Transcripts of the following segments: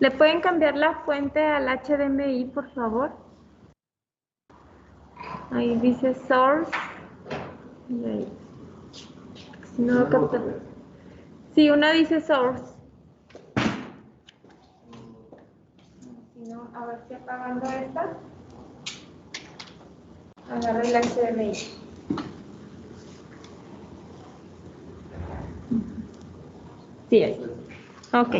¿Le pueden cambiar la fuente al HDMI, por favor? Ahí dice source. Y ahí. Si no lo capta. Sí, una dice source. Si no, a ver si apagando esta. Agarra el HDMI. Sí, ahí. Ok.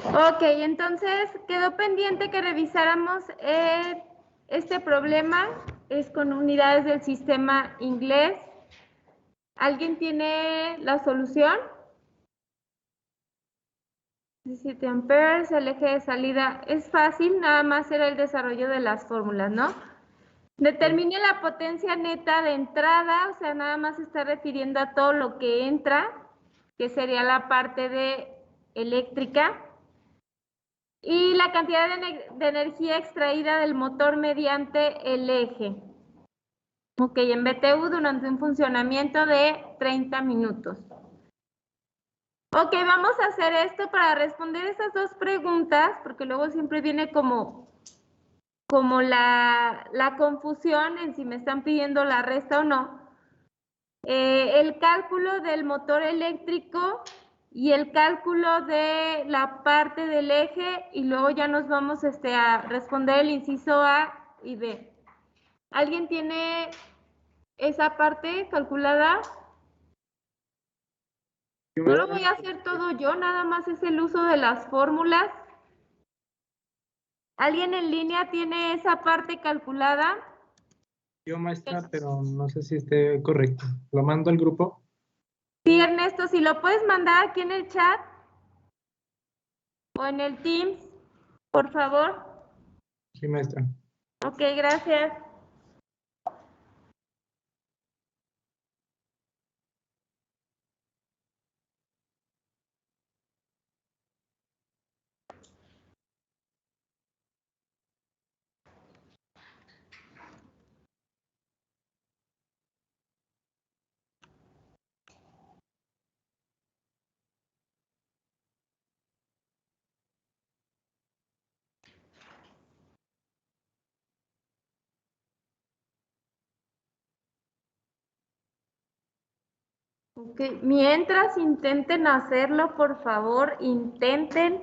Ok, entonces quedó pendiente que revisáramos este problema. Es con unidades del sistema inglés. ¿Alguien tiene la solución? 17 amperes, el eje de salida es fácil, nada más era el desarrollo de las fórmulas, ¿no? Determine la potencia neta de entrada, o sea, nada más se está refiriendo a todo lo que entra, que sería la parte de eléctrica. Y la cantidad de energía extraída del motor mediante el eje. Ok, en BTU durante un funcionamiento de 30 minutos. Ok, vamos a hacer esto para responder esas dos preguntas, porque luego siempre viene como la confusión en si me están pidiendo la resta o no. El cálculo del motor eléctrico y el cálculo de la parte del eje, y luego ya nos vamos a responder el inciso A y B. ¿Alguien tiene esa parte calculada? No lo voy a hacer todo yo, nada más es el uso de las fórmulas. ¿Alguien en línea tiene esa parte calculada? Yo, maestra, pero no sé si esté correcto. ¿Lo mando al grupo? Sí, Ernesto, si lo puedes mandar aquí en el chat o en el Teams, por favor. Sí, maestra. Ok, gracias. Ok, mientras intenten hacerlo, por favor, intenten.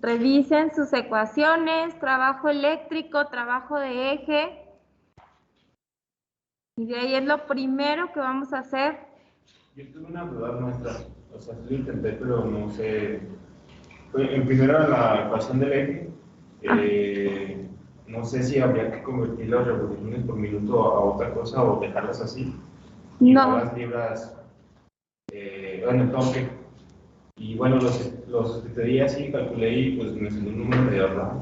Revisen sus ecuaciones, trabajo eléctrico, trabajo de eje. Y de ahí es lo primero que vamos a hacer. Yo tuve una duda, maestra. O sea, sí lo intenté, pero no sé. En primero, la ecuación del eje. No sé si habría que convertir las revoluciones por minuto a otra cosa o dejarlas así. Y no las libras, bueno, el toque. Y bueno, los que te di así calculé y pues me salió un número de verdad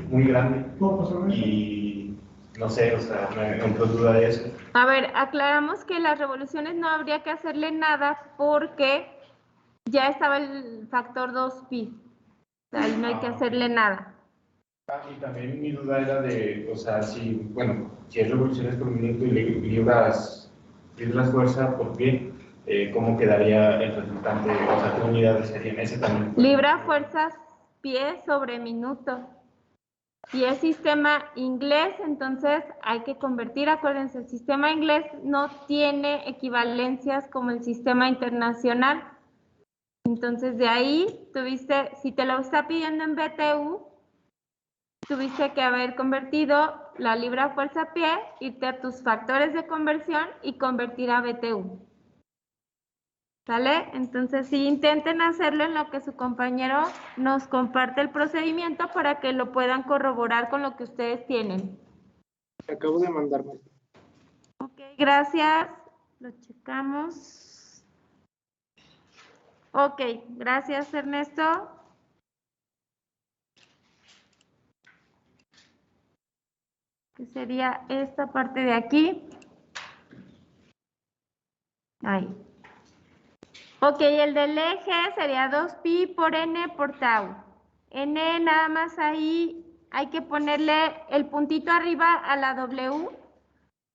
muy grande. Y no sé, o sea, me entró duda de eso. A ver, aclaramos que las revoluciones no habría que hacerle nada porque ya estaba el factor 2pi. O sea, ahí no hay que hacerle nada. Y también mi duda era de, o sea, si, bueno, si es revoluciones por minuto y libras fuerza por pie, ¿cómo quedaría el resultante? O sea, ¿qué unidades serían ese también? Libra fuerzas pie sobre minuto. Si es sistema inglés, entonces hay que convertir, acuérdense, el sistema inglés no tiene equivalencias como el sistema internacional. Entonces de ahí tuviste, si te lo está pidiendo en BTU, tuviste que haber convertido la libra fuerza pie, irte a tus factores de conversión y convertir a BTU. ¿Sale? Entonces sí, intenten hacerlo en lo que su compañero nos comparte el procedimiento para que lo puedan corroborar con lo que ustedes tienen. Acabo de mandar, maestra. Ok, gracias. Lo checamos. Ok, gracias Ernesto. Que sería esta parte de aquí. Ahí. Ok, el del eje sería 2pi por n por tau. N nada más ahí hay que ponerle el puntito arriba a la W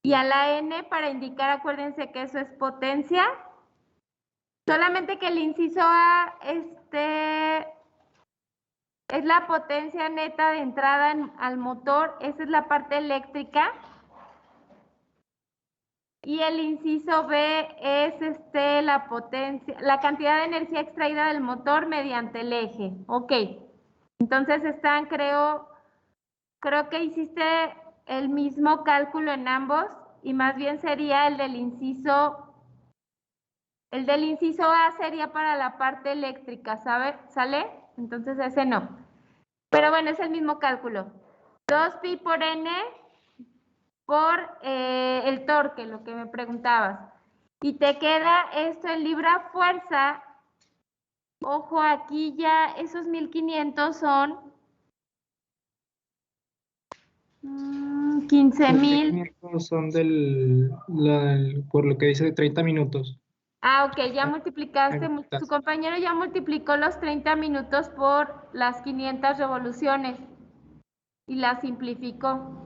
Y a la N para indicar, acuérdense que eso es potencia. Solamente que el inciso A es la potencia neta de entrada al motor, esa es la parte eléctrica. Y el inciso B es la potencia, la cantidad de energía extraída del motor mediante el eje. Ok. Entonces están, creo que hiciste el mismo cálculo en ambos y más bien sería el del inciso A sería para la parte eléctrica, ¿sale? Entonces ese no. Pero bueno, es el mismo cálculo. 2pi por n por el torque, lo que me preguntabas. Y te queda esto en libra fuerza. Ojo, aquí ya esos 1500 son 15,000. Son por lo que dice de 30 minutos. Ah, ok, ya multiplicaste, su compañero ya multiplicó los 30 minutos por las 500 revoluciones y las simplificó.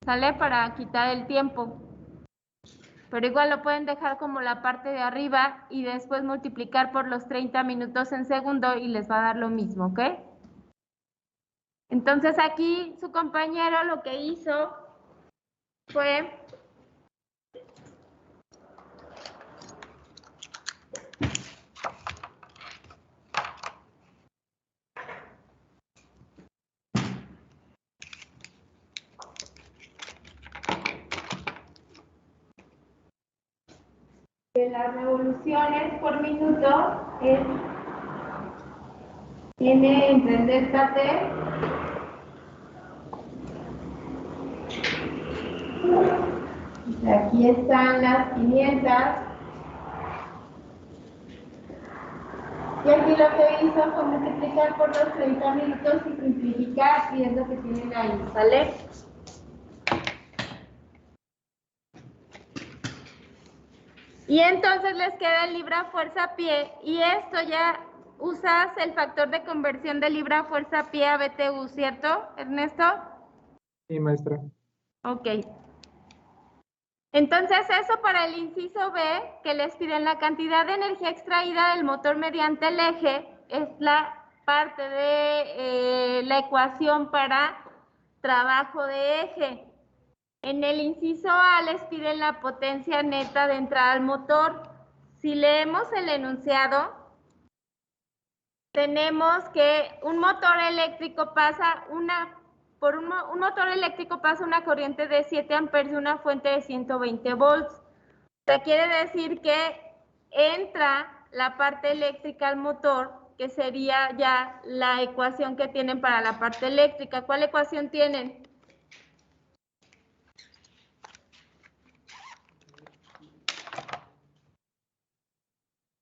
¿Sale? Para quitar el tiempo. Pero igual lo pueden dejar como la parte de arriba y después multiplicar por los 30 minutos en segundo y les va a dar lo mismo, ¿ok? Entonces aquí su compañero lo que hizo fue que las revoluciones por minuto tiene entre el delta T aquí están las 500 y aquí lo que hizo fue multiplicar por los 30 minutos y simplificar y es lo que tienen ahí, ¿sale? Y entonces les queda el libra fuerza pie y esto ya usas el factor de conversión de libra fuerza pie a BTU, ¿cierto, Ernesto? Sí, maestra. Ok. Entonces eso para el inciso B, que les piden la cantidad de energía extraída del motor mediante el eje, es la parte de la ecuación para trabajo de eje. En el inciso A les piden la potencia neta de entrada al motor. Si leemos el enunciado, tenemos que un motor eléctrico pasa un motor eléctrico pasa una corriente de 7 amperes de una fuente de 120 volts. O sea, quiere decir que entra la parte eléctrica al motor, que sería ya la ecuación que tienen para la parte eléctrica. ¿Cuál ecuación tienen?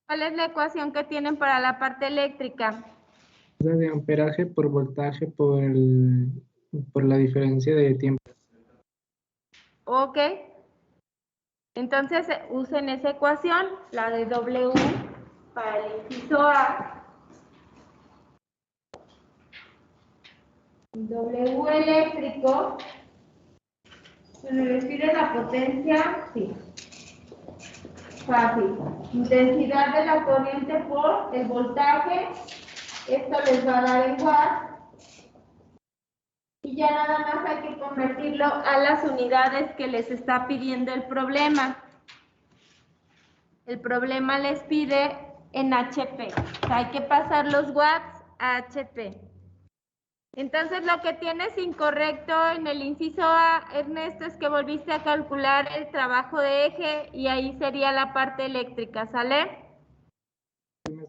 ¿Cuál es la ecuación que tienen para la parte eléctrica? La de amperaje por voltaje por la diferencia de tiempo. Ok. Entonces usen esa ecuación, la de W para el inciso A. W eléctrico. Bueno, les pide la potencia, sí. Fácil. Intensidad de la corriente por el voltaje. Esto les va a dar en watts. Y ya nada más hay que convertirlo a las unidades que les está pidiendo el problema. El problema les pide en HP. O sea, hay que pasar los watts a HP. Entonces, lo que tienes incorrecto en el inciso A, Ernesto, es que volviste a calcular el trabajo de eje y ahí sería la parte eléctrica, ¿sale?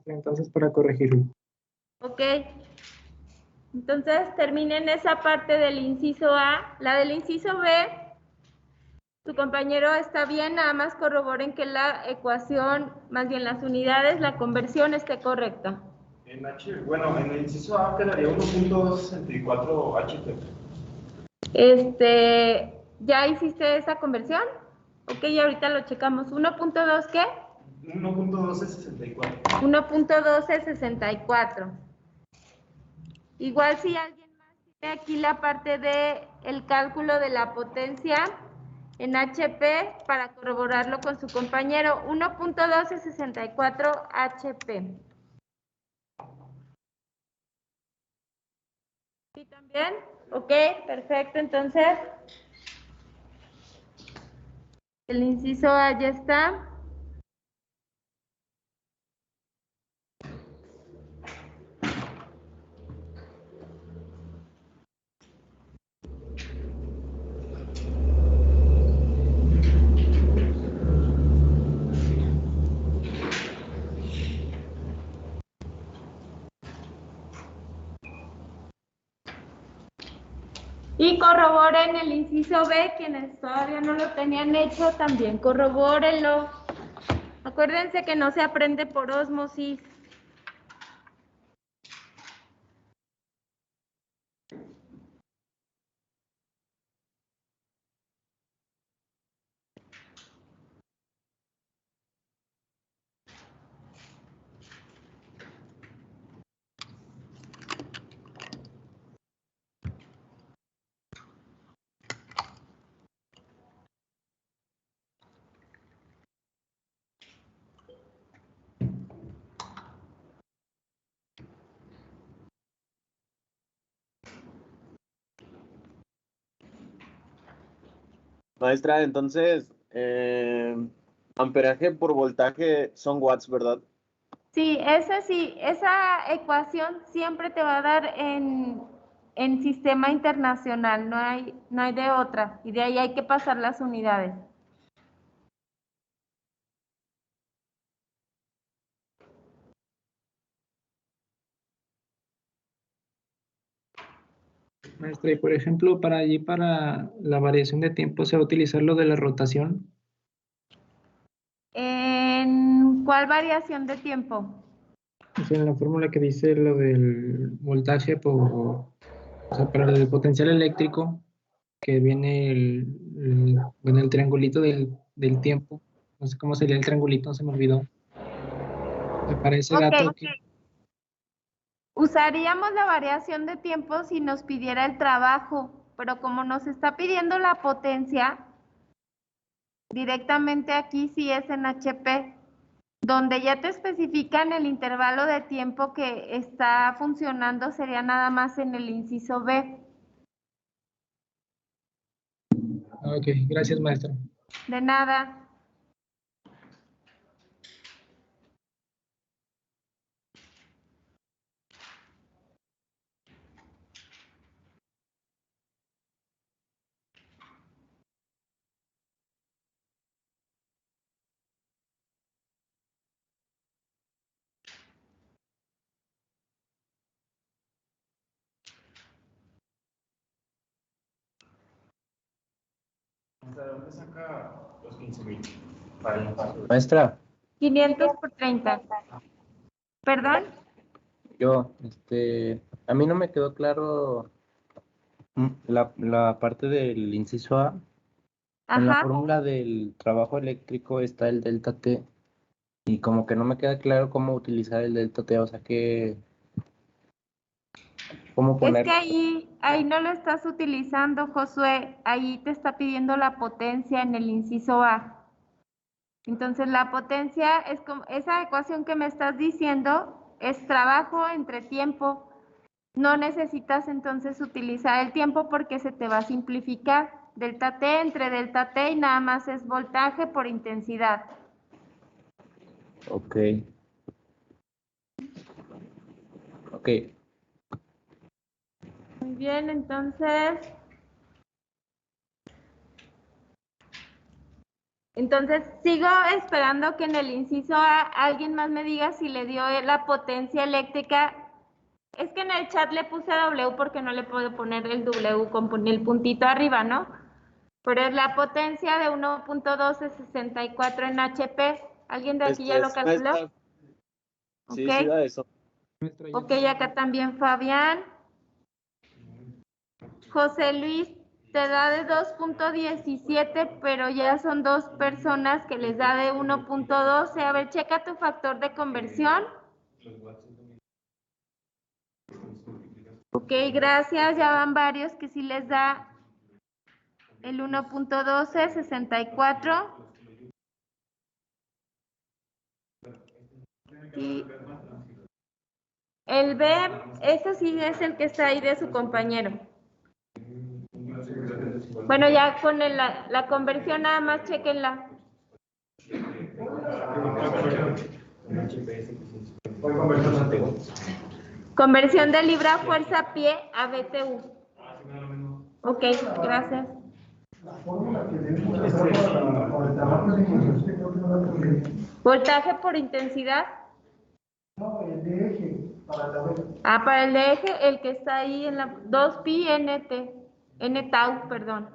Entonces, para corregirlo. Ok. Entonces, terminen esa parte del inciso A. La del inciso B, tu compañero está bien, nada más corroboren que la ecuación, más bien las unidades, la conversión esté correcta. Bueno, en el inciso A quedaría 1.264 HP. ¿Ya hiciste esa conversión? Ok, ahorita lo checamos. ¿1.2 qué? 1.1264. 1.1264. Igual si alguien más tiene aquí la parte de el cálculo de la potencia, en HP para corroborarlo con su compañero. 1.1264 HP. ¿Sí también? Ok, perfecto. Entonces, el inciso A ya está. Y corroboren el inciso B, quienes todavía no lo tenían hecho, también corrobórenlo. Acuérdense que no se aprende por ósmosis. Maestra, entonces, amperaje por voltaje son watts, ¿verdad? Sí, esa ecuación siempre te va a dar en sistema internacional, no hay de otra, y de ahí hay que pasar las unidades. Maestra, y por ejemplo, para la variación de tiempo, ¿se va a utilizar lo de la rotación? ¿En cuál variación de tiempo? O sea, en la fórmula que dice lo del voltaje o sea, para el potencial eléctrico, que viene bueno, el triangulito del tiempo. No sé cómo sería el triangulito, se me olvidó. O sea, para ese Ok, dato que... usaríamos la variación de tiempo si nos pidiera el trabajo, pero como nos está pidiendo la potencia, directamente aquí sí es en HP, donde ya te especifican el intervalo de tiempo que está funcionando, sería nada más en el inciso B. Ok, gracias, maestra. De nada. ¿De dónde saca los 15,000? Para el inciso. Maestra, 500 por 30. ¿Perdón? a mí no me quedó claro la parte del inciso A. En la Ajá. fórmula del trabajo eléctrico está el delta T y como que no me queda claro cómo utilizar el delta T, o sea cómo Es poner. que ahí no lo estás utilizando, Josué. Ahí te está pidiendo la potencia en el inciso A. Entonces, la potencia es como esa ecuación que me estás diciendo, es trabajo entre tiempo. No necesitas entonces utilizar el tiempo porque se te va a simplificar. Delta T entre delta T y nada más es voltaje por intensidad. Ok. Ok. Muy bien, entonces sigo esperando que en el inciso A alguien más me diga si le dio la potencia eléctrica. Es que en el chat le puse W porque no le puedo poner el W con el puntito arriba, ¿no? Pero es la potencia de 1.1264 en HP. ¿Alguien de aquí ya lo calculó? Maestra, sí, Ok. sí da eso. Maestra, Ok, acá también Fabián. José Luis te da de 2.17, pero ya son dos personas que les da de 1.12. A ver, checa tu factor de conversión. Los watts es lo mismo. Ok, gracias. Ya van varios que sí les da El 1.12, 64. Y el B, ese sí es el que está ahí de su compañero. Bueno, ya con la conversión nada más chequenla. Conversión de libra fuerza pie a BTU. Ok, gracias. Voltaje por intensidad. No, el de eje, para la web. Para el de eje, el que está ahí en la 2pi NT, N tau, perdón.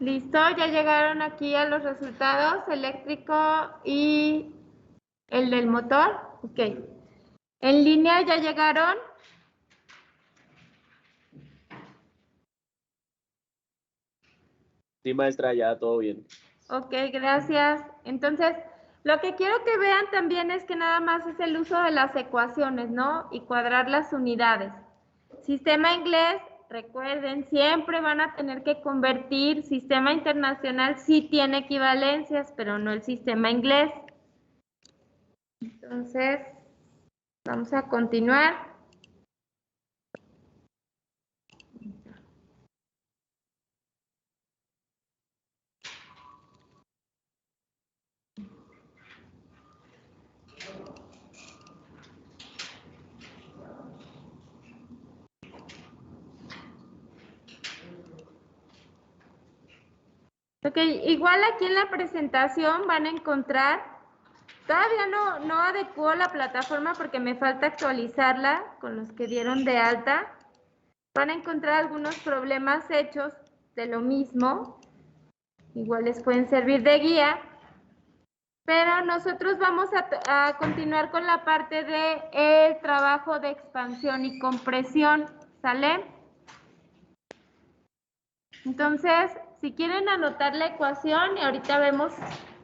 Listo, ya llegaron aquí a los resultados, eléctrico y el del motor. Ok. ¿En línea ya llegaron? Sí, maestra, ya todo bien. Ok, gracias. Entonces, lo que quiero que vean también es que nada más es el uso de las ecuaciones, ¿no? Y cuadrar las unidades. Sistema inglés, recuerden, siempre van a tener que convertir. Sistema internacional sí tiene equivalencias, pero no el sistema inglés. Entonces, vamos a continuar. Ok, igual aquí en la presentación van a encontrar, todavía no adecuo la plataforma porque me falta actualizarla con los que dieron de alta. Van a encontrar algunos problemas hechos de lo mismo, igual les pueden servir de guía, pero nosotros vamos a continuar con la parte de el trabajo de expansión y compresión, ¿sale? Entonces, si quieren anotar la ecuación y ahorita vemos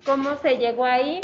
cómo se llegó ahí.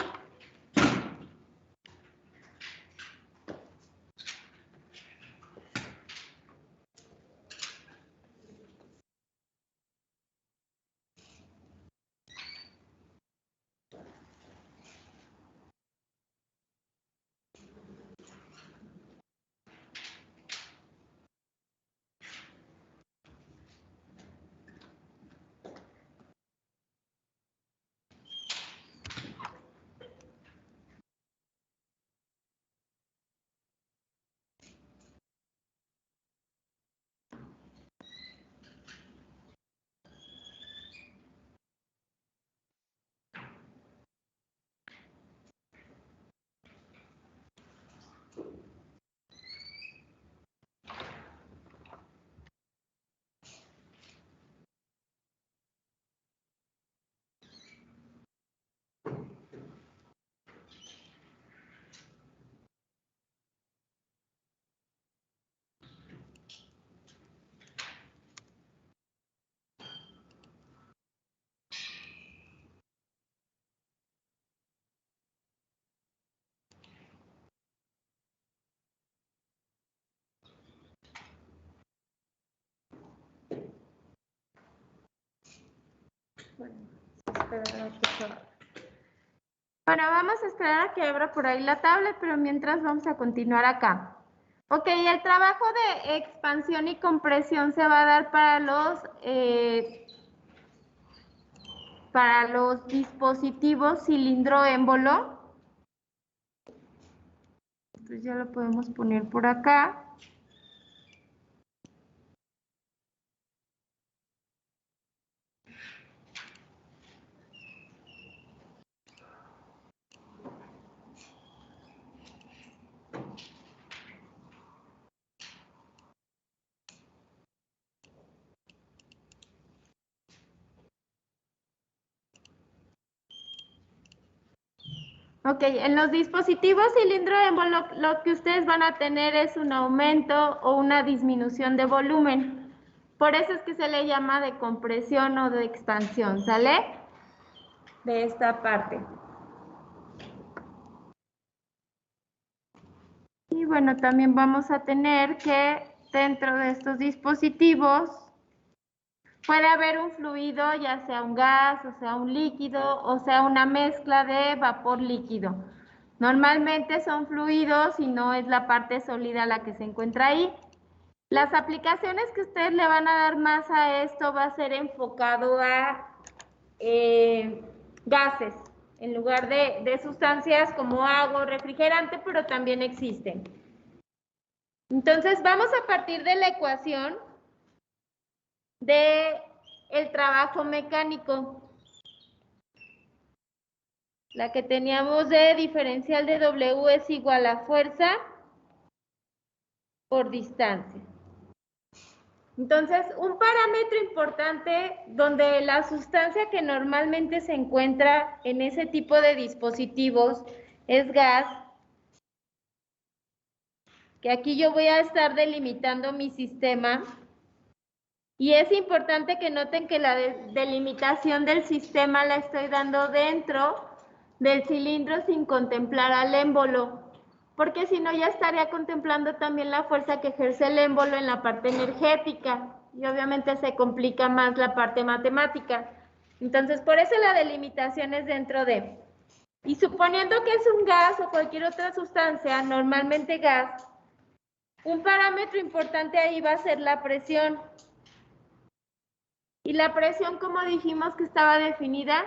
Bueno, vamos a esperar a que abra por ahí la tablet, pero mientras vamos a continuar acá. Ok, el trabajo de expansión y compresión se va a dar para los dispositivos cilindro-émbolo. Entonces ya lo podemos poner por acá. Ok, en los dispositivos cilindro-émbolo lo que ustedes van a tener es un aumento o una disminución de volumen. Por eso es que se le llama de compresión o de expansión, ¿sale? De esta parte. Y bueno, también vamos a tener que dentro de estos dispositivos puede haber un fluido, ya sea un gas, o sea un líquido, o sea una mezcla de vapor líquido. Normalmente son fluidos y no es la parte sólida la que se encuentra ahí. Las aplicaciones que ustedes le van a dar más a esto va a ser enfocado a gases, en lugar de sustancias como agua o refrigerante, pero también existen. Entonces vamos a partir de la ecuación de el trabajo mecánico. La que teníamos de diferencial de W es igual a fuerza por distancia. Entonces, un parámetro importante donde la sustancia que normalmente se encuentra en ese tipo de dispositivos es gas, que aquí yo voy a estar delimitando mi sistema. Y es importante que noten que la delimitación del sistema la estoy dando dentro del cilindro sin contemplar al émbolo, porque si no ya estaría contemplando también la fuerza que ejerce el émbolo en la parte energética y obviamente se complica más la parte matemática. Entonces, por eso la delimitación es dentro de. Y suponiendo que es un gas o cualquier otra sustancia, normalmente gas, un parámetro importante ahí va a ser la presión. ¿Y la presión, cómo dijimos que estaba definida?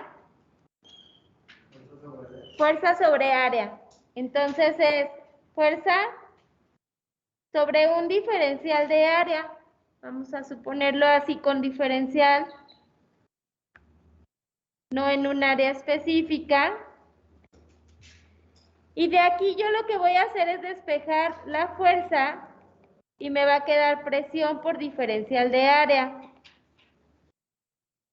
Fuerza sobre área. Entonces es fuerza sobre un diferencial de área. Vamos a suponerlo así con diferencial, no en un área específica. Y de aquí yo lo que voy a hacer es despejar la fuerza y me va a quedar presión por diferencial de área.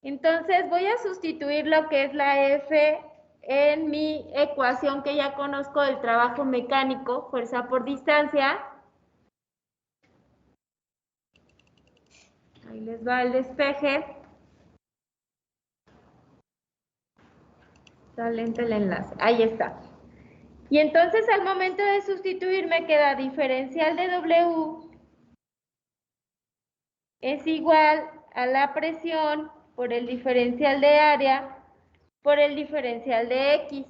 Entonces voy a sustituir lo que es la F en mi ecuación que ya conozco del trabajo mecánico, fuerza por distancia. Ahí les va el despeje. Está lento el enlace. Ahí está. Y entonces al momento de sustituir me queda diferencial de W es igual a la presión por el diferencial de área por el diferencial de X,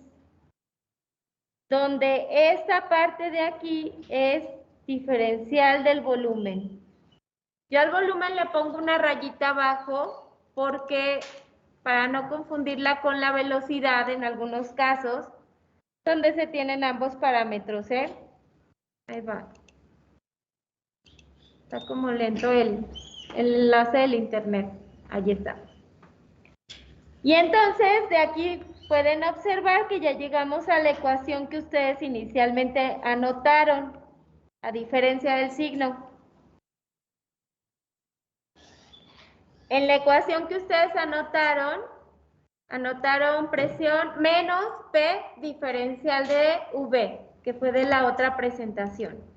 donde esta parte de aquí es diferencial del volumen. Yo al volumen le pongo una rayita abajo porque para no confundirla con la velocidad en algunos casos, donde se tienen ambos parámetros, ¿eh? Ahí va. Está como lento el enlace del internet. Ahí está. Y entonces de aquí pueden observar que ya llegamos a la ecuación que ustedes inicialmente anotaron, a diferencia del signo. En la ecuación que ustedes anotaron presión menos P diferencial de V, que fue de la otra presentación.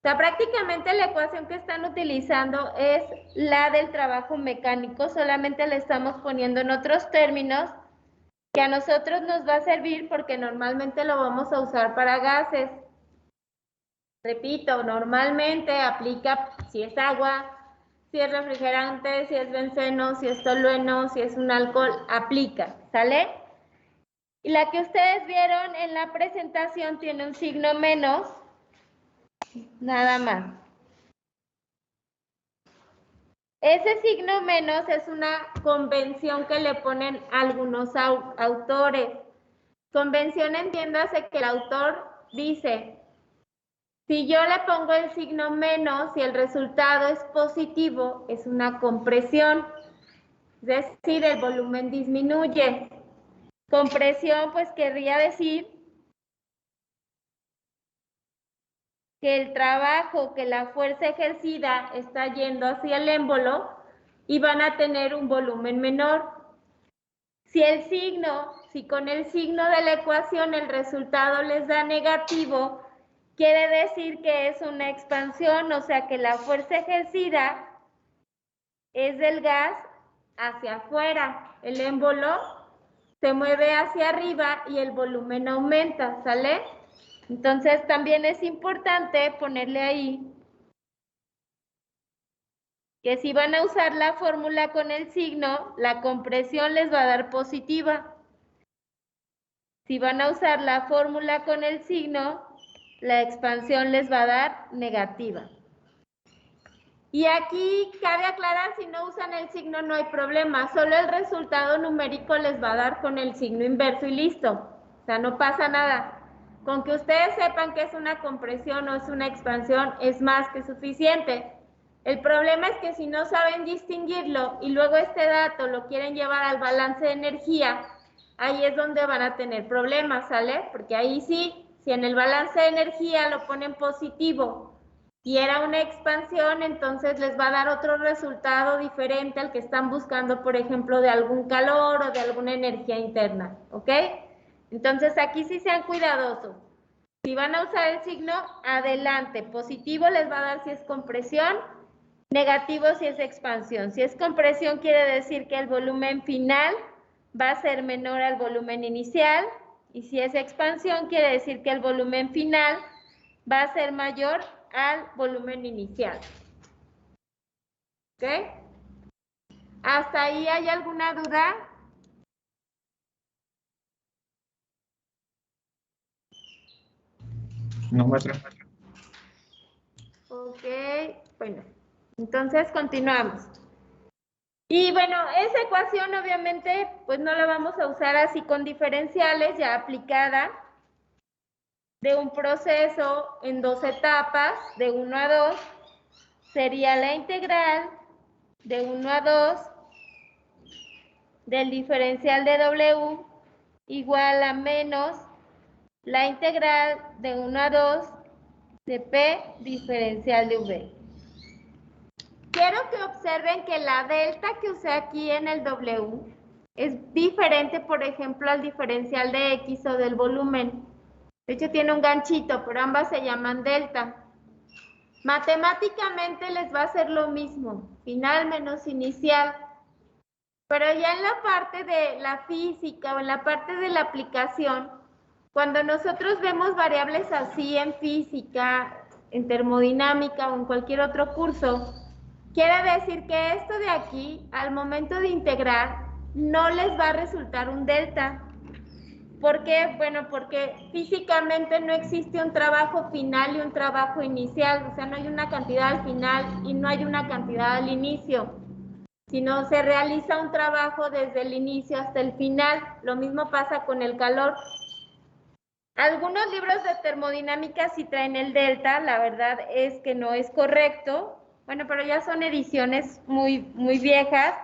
O sea, prácticamente la ecuación que están utilizando es la del trabajo mecánico, solamente le estamos poniendo en otros términos que a nosotros nos va a servir porque normalmente lo vamos a usar para gases. Repito, normalmente aplica si es agua, si es refrigerante, si es benceno, si es tolueno, si es un alcohol, aplica, ¿sale? Y la que ustedes vieron en la presentación tiene un signo menos, Nada más. Ese signo menos es una convención que le ponen algunos autores. Convención, entiéndase que el autor dice, si yo le pongo el signo menos y el resultado es positivo, es una compresión. Es decir, el volumen disminuye. Compresión, pues querría decir que el trabajo, que la fuerza ejercida está yendo hacia el émbolo y van a tener un volumen menor. Si con el signo de la ecuación el resultado les da negativo, quiere decir que es una expansión, o sea que la fuerza ejercida es del gas hacia afuera. El émbolo se mueve hacia arriba y el volumen aumenta, ¿sale? Entonces también es importante ponerle ahí que si van a usar la fórmula con el signo, la compresión les va a dar positiva. Si van a usar la fórmula con el signo, la expansión les va a dar negativa. Y aquí cabe aclarar, si no usan el signo no hay problema, solo el resultado numérico les va a dar con el signo inverso y listo. O sea, no pasa nada. Con que ustedes sepan que es una compresión o es una expansión es más que suficiente. El problema es que si no saben distinguirlo y luego este dato lo quieren llevar al balance de energía, ahí es donde van a tener problemas, ¿sale? Porque ahí sí, si en el balance de energía lo ponen positivo y era una expansión, entonces les va a dar otro resultado diferente al que están buscando, por ejemplo, de algún calor o de alguna energía interna, ¿ok? Entonces aquí sí sean cuidadosos. Si van a usar el signo, adelante. Positivo les va a dar si es compresión, negativo si es expansión. Si es compresión quiere decir que el volumen final va a ser menor al volumen inicial, y si es expansión quiere decir que el volumen final va a ser mayor al volumen inicial. ¿Ok? ¿Hasta ahí hay alguna duda? No, maestra. Ok, bueno, entonces continuamos. Y bueno, esa ecuación obviamente pues no la vamos a usar así con diferenciales, ya aplicada de un proceso en dos etapas, de 1 a 2, sería la integral de 1 a 2 del diferencial de W igual a menos la integral de 1 a 2 de P diferencial de V. Quiero que observen que la delta que usé aquí en el W es diferente, por ejemplo, al diferencial de X o del volumen. De hecho, tiene un ganchito, pero ambas se llaman delta. Matemáticamente les va a ser lo mismo, final menos inicial. Pero ya en la parte de la física o en la parte de la aplicación, cuando nosotros vemos variables así en física, en termodinámica o en cualquier otro curso, quiere decir que esto de aquí, al momento de integrar, no les va a resultar un delta. ¿Por qué? Bueno, porque físicamente no existe un trabajo final y un trabajo inicial, o sea, no hay una cantidad al final y no hay una cantidad al inicio, sino se realiza un trabajo desde el inicio hasta el final. Lo mismo pasa con el calor. Algunos libros de termodinámica sí traen el delta, la verdad es que no es correcto. Bueno, pero ya son ediciones muy viejas.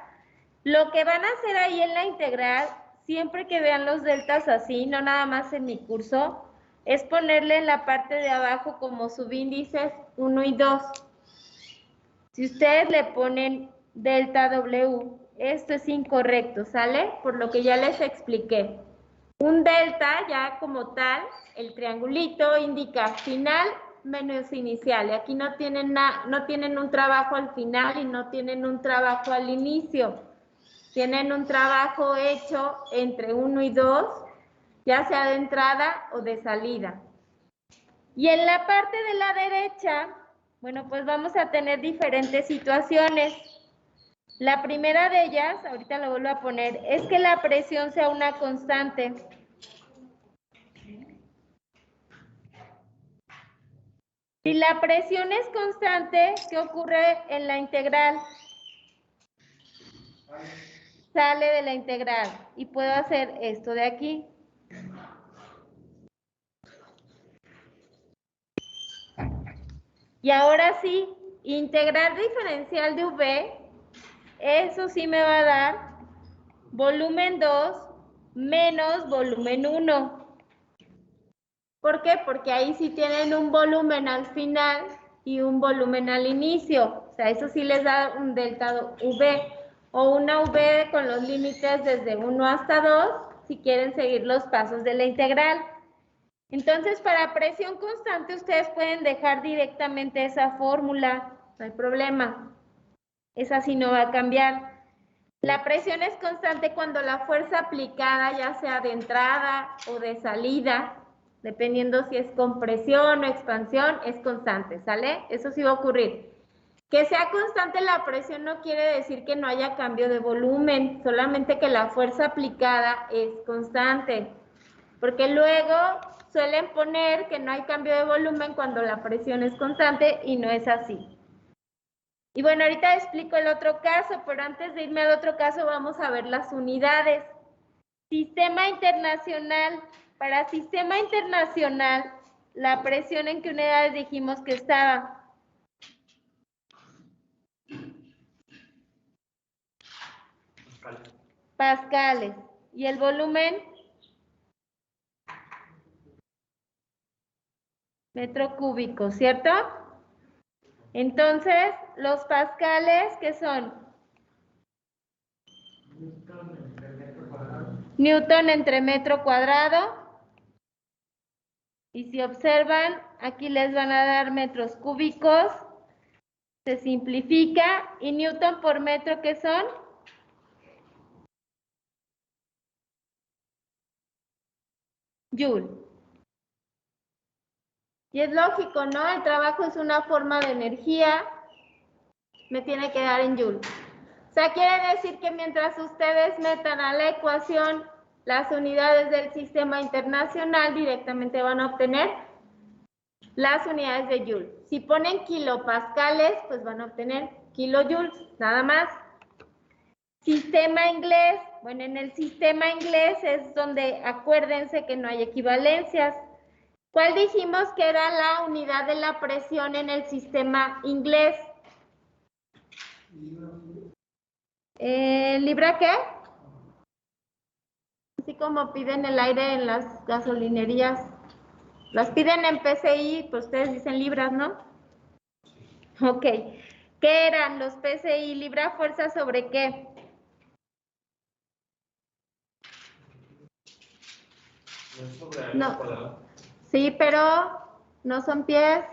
Lo que van a hacer ahí en la integral, siempre que vean los deltas así, no nada más en mi curso, es ponerle en la parte de abajo como subíndices 1 y 2. Si ustedes le ponen delta W, esto es incorrecto, ¿sale? Por lo que ya les expliqué. Un delta, ya como tal, el triangulito indica final menos inicial. Y aquí no tienen un trabajo al final y no tienen un trabajo al inicio. Tienen un trabajo hecho entre 1 y 2, ya sea de entrada o de salida. Y en la parte de la derecha, bueno, pues vamos a tener diferentes situaciones. La primera de ellas, ahorita lo vuelvo a poner, es que la presión sea una constante. Si la presión es constante, ¿qué ocurre en la integral? Sale de la integral y puedo hacer esto de aquí. Y ahora sí, integral diferencial de V, eso sí me va a dar volumen 2 menos volumen 1. ¿Por qué? Porque ahí sí tienen un volumen al final y un volumen al inicio. O sea, eso sí les da un delta V o una V con los límites desde 1 hasta 2 si quieren seguir los pasos de la integral. Entonces, para presión constante, ustedes pueden dejar directamente esa fórmula, no hay problema. Esa sí no va a cambiar. La presión es constante cuando la fuerza aplicada, ya sea de entrada o de salida, dependiendo si es compresión o expansión, es constante, ¿sale? Eso sí va a ocurrir. Que sea constante la presión no quiere decir que no haya cambio de volumen, solamente que la fuerza aplicada es constante. Porque luego suelen poner que no hay cambio de volumen cuando la presión es constante y no es así. Y bueno, ahorita explico el otro caso, pero antes de irme al otro caso vamos a ver las unidades. Sistema internacional. Para sistema internacional, la presión en qué unidades dijimos que estaba. Pascales. ¿Y el volumen? Metro cúbico, ¿cierto? Entonces, los pascales, ¿qué son? Newton entre metro cuadrado. Y si observan, aquí les van a dar metros cúbicos. Se simplifica. ¿Y Newton por metro qué son? Joule. Y es lógico, ¿no? El trabajo es una forma de energía. Me tiene que dar en Joule. O sea, quiere decir que mientras ustedes metan a la ecuación las unidades del sistema internacional, directamente van a obtener las unidades de Joule. Si ponen kilopascales, pues van a obtener kilojoules, nada más. Sistema inglés. Bueno, en el sistema inglés es donde acuérdense que no hay equivalencias. ¿Cuál dijimos que era la unidad de la presión en el sistema inglés? ¿Libra qué? Así como piden el aire en las gasolinerías. Las piden en PSI, pues ustedes dicen libras, ¿no? Ok. ¿Qué eran los PSI? ¿Libra fuerza sobre qué? No. Sí, pero no son pies.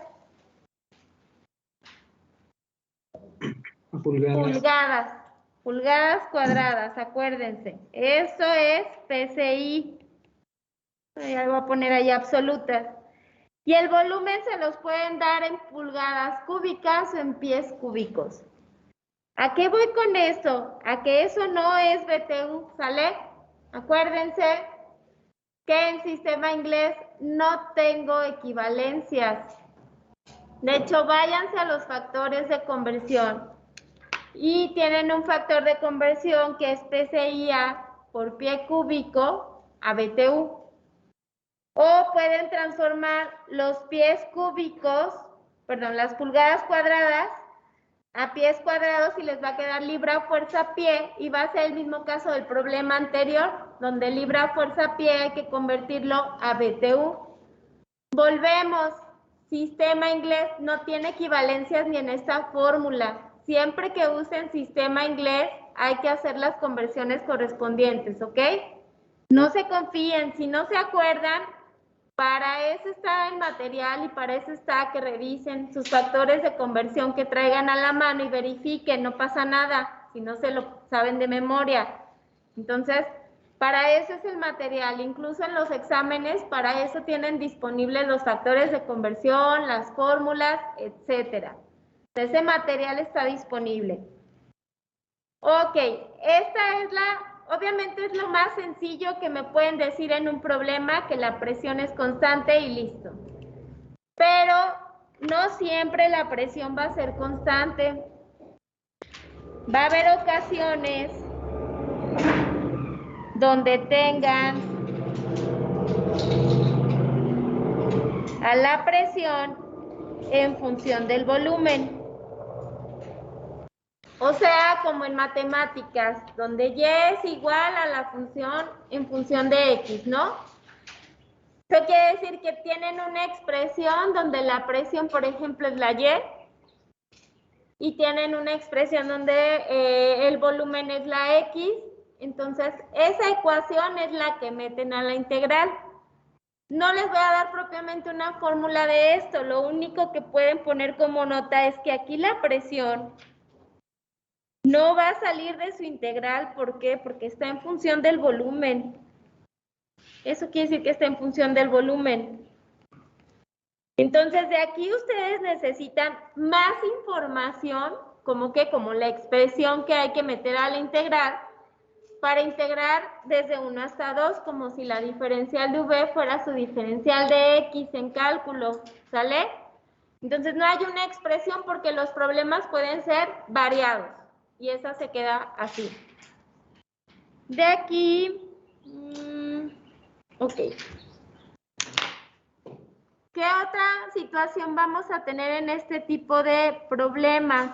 Pulgadas. Pulgadas cuadradas, acuérdense. Eso es PSI. Ya voy a poner ahí absolutas. Y el volumen se los pueden dar en pulgadas cúbicas o en pies cúbicos. ¿A qué voy con esto? A que eso no es BTU, ¿sale? Acuérdense que en sistema inglés no tengo equivalencias. De hecho, váyanse a los factores de conversión. Y tienen un factor de conversión que es PSI-A por pie cúbico a BTU. O pueden transformar los pies cúbicos, perdón, las pulgadas cuadradas a pies cuadrados y les va a quedar libra fuerza pie y va a ser el mismo caso del problema anterior, donde libra fuerza pie hay que convertirlo a BTU. Volvemos, sistema inglés no tiene equivalencias ni en esta fórmula. Siempre que usen sistema inglés hay que hacer las conversiones correspondientes, ¿ok? No se confíen, si no se acuerdan, para eso está el material y para eso está que revisen sus factores de conversión que traigan a la mano y verifiquen, no pasa nada si no se lo saben de memoria. Entonces, para eso es el material, incluso en los exámenes, para eso tienen disponibles los factores de conversión, las fórmulas, etcétera. Ese material está disponible. Ok, esta es obviamente es lo más sencillo que me pueden decir en un problema, que la presión es constante y listo. Pero no siempre la presión va a ser constante. Va a haber ocasiones donde tengan a la presión en función del volumen. O sea, como en matemáticas, donde y es igual a la función en función de x, ¿no? Eso quiere decir que tienen una expresión donde la presión, por ejemplo, es la y tienen una expresión donde el volumen es la x. Entonces, esa ecuación es la que meten a la integral. No les voy a dar propiamente una fórmula de esto, lo único que pueden poner como nota es que aquí la presión no va a salir de su integral. ¿Por qué? Porque está en función del volumen. Eso quiere decir que está en función del volumen. Entonces, de aquí ustedes necesitan más información, como la expresión que hay que meter a la integral, para integrar desde 1 hasta 2, como si la diferencial de v fuera su diferencial de x en cálculo, ¿sale? Entonces no hay una expresión porque los problemas pueden ser variados, y esa se queda así. De aquí, ok. ¿Qué otra situación vamos a tener en este tipo de problemas?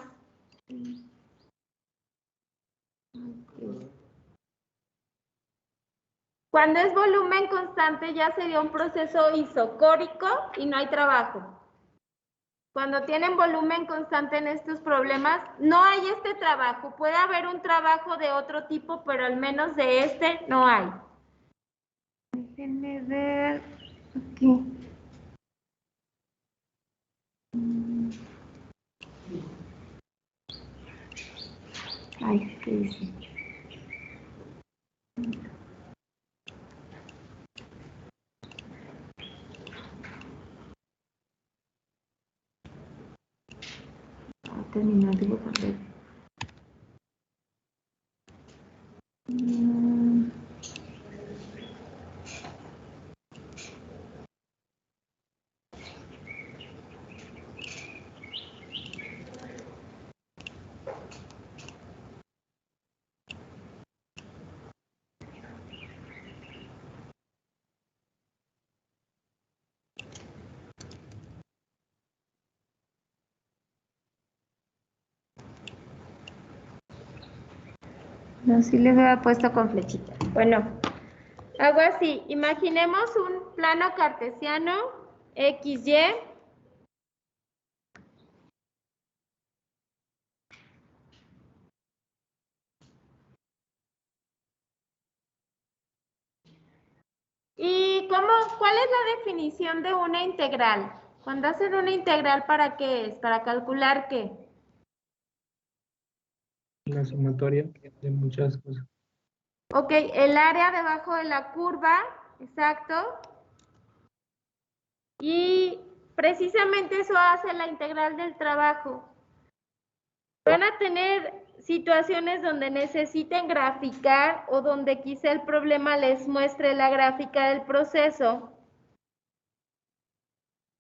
Cuando es volumen constante ya sería un proceso isocórico y no hay trabajo. Cuando tienen volumen constante en estos problemas, no hay este trabajo. Puede haber un trabajo de otro tipo, pero al menos de este no hay. Déjenme ver aquí. Ay, ¿qué dice? Terminar de dibujar. No, sí le hubiera puesto con flechita. Bueno, hago así. Imaginemos un plano cartesiano, XY. ¿Y cuál es la definición de una integral? Cuando hacen una integral, ¿para qué es? ¿Para calcular qué? La sumatoria de muchas cosas. Ok, el área debajo de la curva, exacto. Y precisamente eso hace la integral del trabajo. Van a tener situaciones donde necesiten graficar o donde quizá el problema les muestre la gráfica del proceso.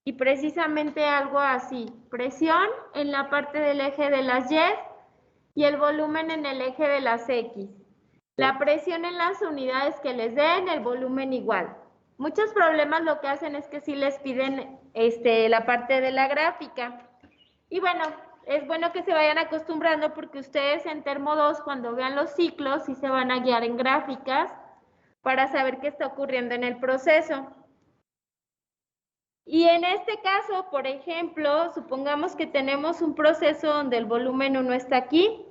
Y precisamente algo así, presión en la parte del eje de las y el volumen en el eje de las X. La presión en las unidades que les den, el volumen igual. Muchos problemas lo que hacen es que sí les piden la parte de la gráfica. Y bueno, es bueno que se vayan acostumbrando porque ustedes en Termo 2, cuando vean los ciclos, sí se van a guiar en gráficas para saber qué está ocurriendo en el proceso. Y en este caso, por ejemplo, supongamos que tenemos un proceso donde el volumen 1 está aquí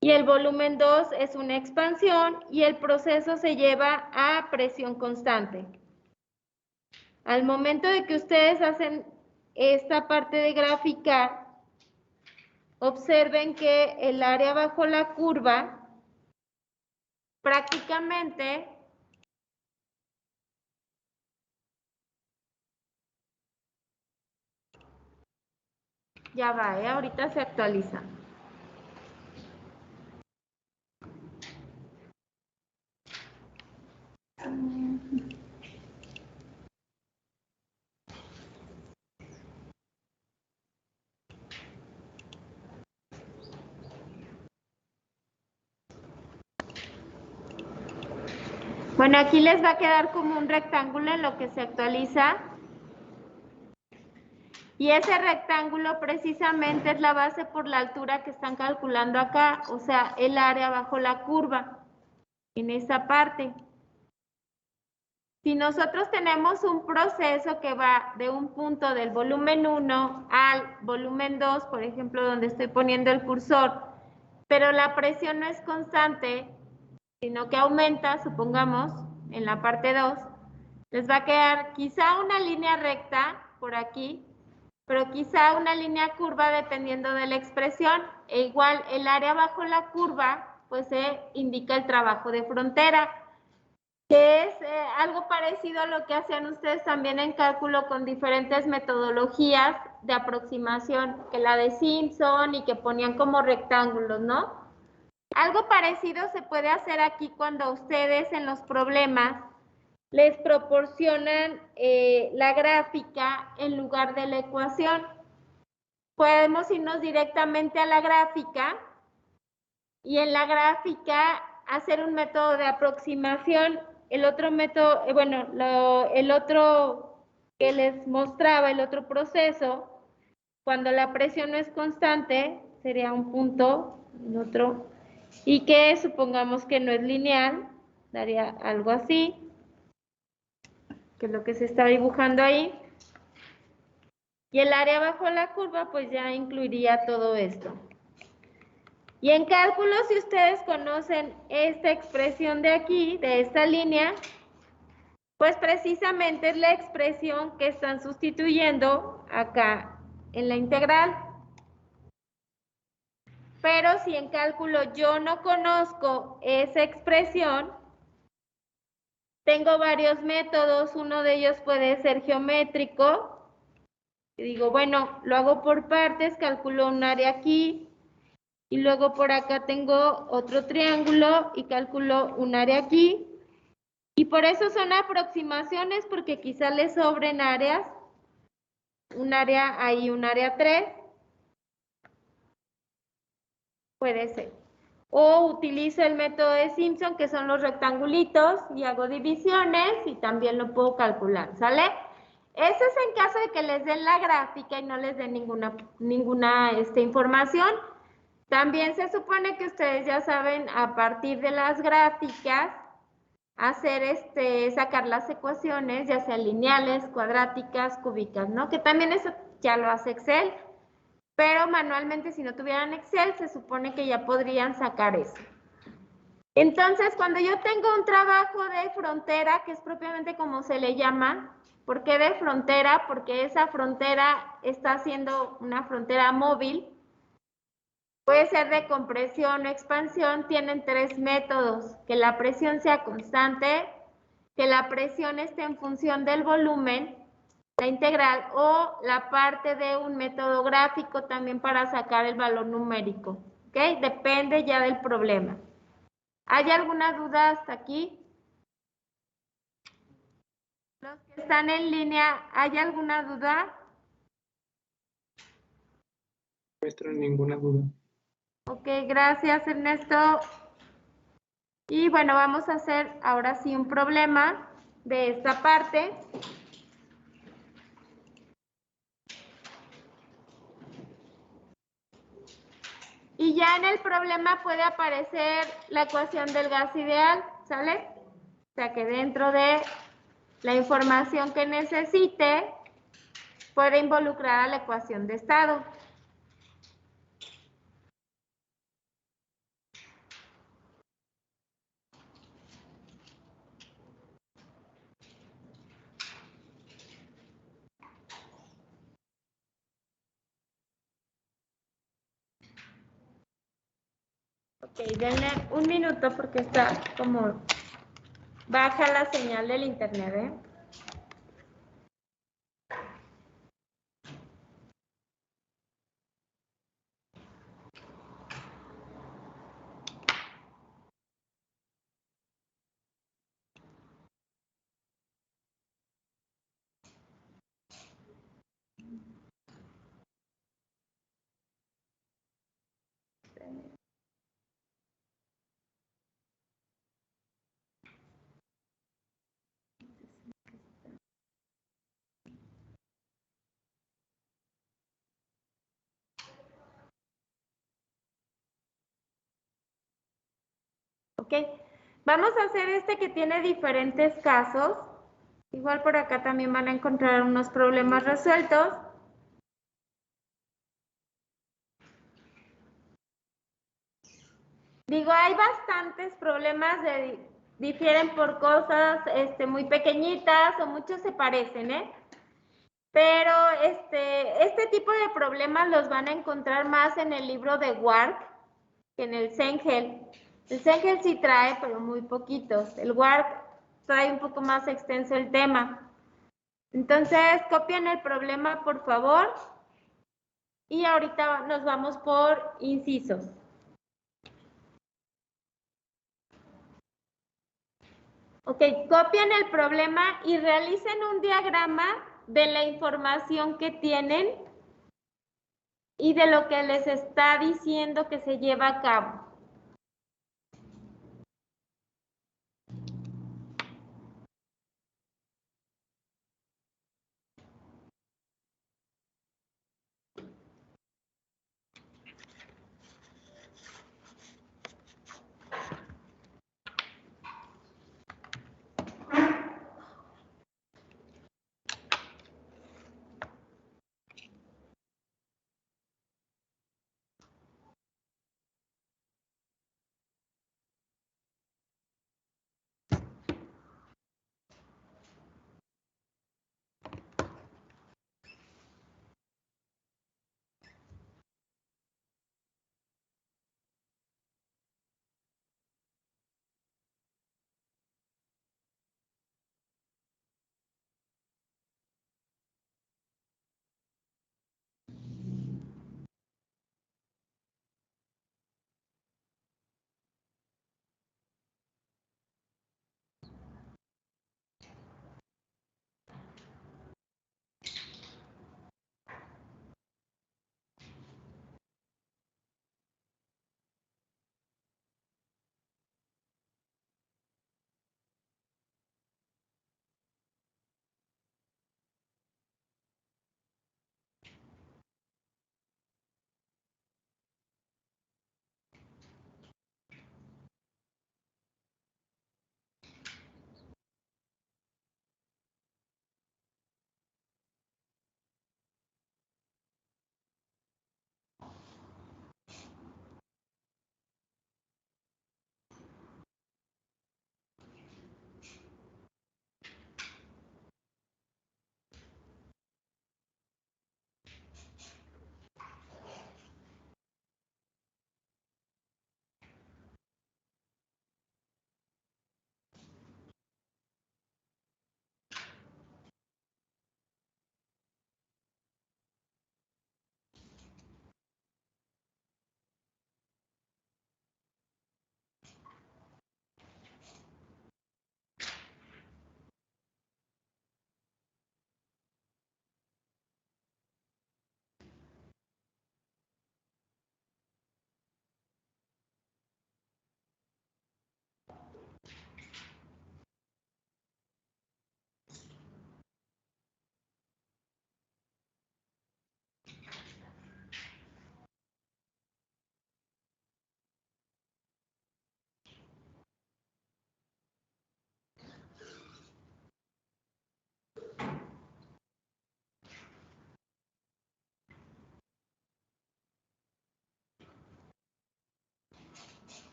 y el volumen 2 es una expansión y el proceso se lleva a presión constante. Al momento de que ustedes hacen esta parte de graficar, observen que el área bajo la curva prácticamente ya va, ahorita se actualiza. Bueno, aquí les va a quedar como un rectángulo en lo que se actualiza. Y ese rectángulo precisamente es la base por la altura que están calculando acá, o sea, el área bajo la curva, en esa parte. Si nosotros tenemos un proceso que va de un punto del volumen 1 al volumen 2, por ejemplo, donde estoy poniendo el cursor, pero la presión no es constante, sino que aumenta, supongamos, en la parte 2, les va a quedar quizá una línea recta por aquí, pero quizá una línea curva dependiendo de la expresión, e igual el área bajo la curva, pues se indica el trabajo de frontera, que es algo parecido a lo que hacían ustedes también en cálculo con diferentes metodologías de aproximación, que la de Simpson y que ponían como rectángulos, ¿no? Algo parecido se puede hacer aquí cuando ustedes en los problemas les proporcionan la gráfica en lugar de la ecuación. Podemos irnos directamente a la gráfica y en la gráfica hacer un método de aproximación. El otro método, el otro que les mostraba, el otro proceso, cuando la presión no es constante, sería un punto, en otro, y que supongamos que no es lineal, daría algo así, que es lo que se está dibujando ahí. Y el área bajo la curva, pues ya incluiría todo esto. Y en cálculo, si ustedes conocen esta expresión de aquí, de esta línea, pues precisamente es la expresión que están sustituyendo acá en la integral. Pero si en cálculo yo no conozco esa expresión, tengo varios métodos. Uno de ellos puede ser geométrico. Y digo, bueno, lo hago por partes, calculo un área aquí, y luego por acá tengo otro triángulo y calculo un área aquí. Y por eso son aproximaciones, porque quizá les sobren áreas, un área ahí, un área 3, puede ser. O utilizo el método de Simpson, que son los rectangulitos, y hago divisiones y también lo puedo calcular, ¿sale? Eso es en caso de que les den la gráfica y no les den ninguna información. También se supone que ustedes ya saben a partir de las gráficas hacer sacar las ecuaciones, ya sean lineales, cuadráticas, cúbicas, ¿no? Que también eso ya lo hace Excel, pero manualmente si no tuvieran Excel se supone que ya podrían sacar eso. Entonces, cuando yo tengo un trabajo de frontera, que es propiamente como se le llama, ¿por qué de frontera? Porque esa frontera está siendo una frontera móvil. Puede ser de compresión o expansión, tienen tres métodos: que la presión sea constante, que la presión esté en función del volumen, la integral, o la parte de un método gráfico también para sacar el valor numérico, ¿ok? Depende ya del problema. ¿Hay alguna duda hasta aquí? Los que están en línea, ¿hay alguna duda? Maestra, ninguna duda. Ok, gracias Ernesto. Y bueno, vamos a hacer ahora sí un problema de esta parte. Y ya en el problema puede aparecer la ecuación del gas ideal, ¿sale? O sea que dentro de la información que necesite, puede involucrar a la ecuación de estado. Ok, denle un minuto porque está como baja la señal del internet, ¿eh? ¿Ok? Vamos a hacer este que tiene diferentes casos. Igual por acá también van a encontrar unos problemas resueltos. Digo, hay bastantes problemas, difieren por cosas muy pequeñitas o muchos se parecen, ¿eh? Pero este tipo de problemas los van a encontrar más en el libro de Wark que en el Sengel. El Sengel sí trae, pero muy poquitos. El Wark trae un poco más extenso el tema. Entonces, copien el problema, por favor. Y ahorita nos vamos por incisos. Ok, copien el problema y realicen un diagrama de la información que tienen y de lo que les está diciendo que se lleva a cabo.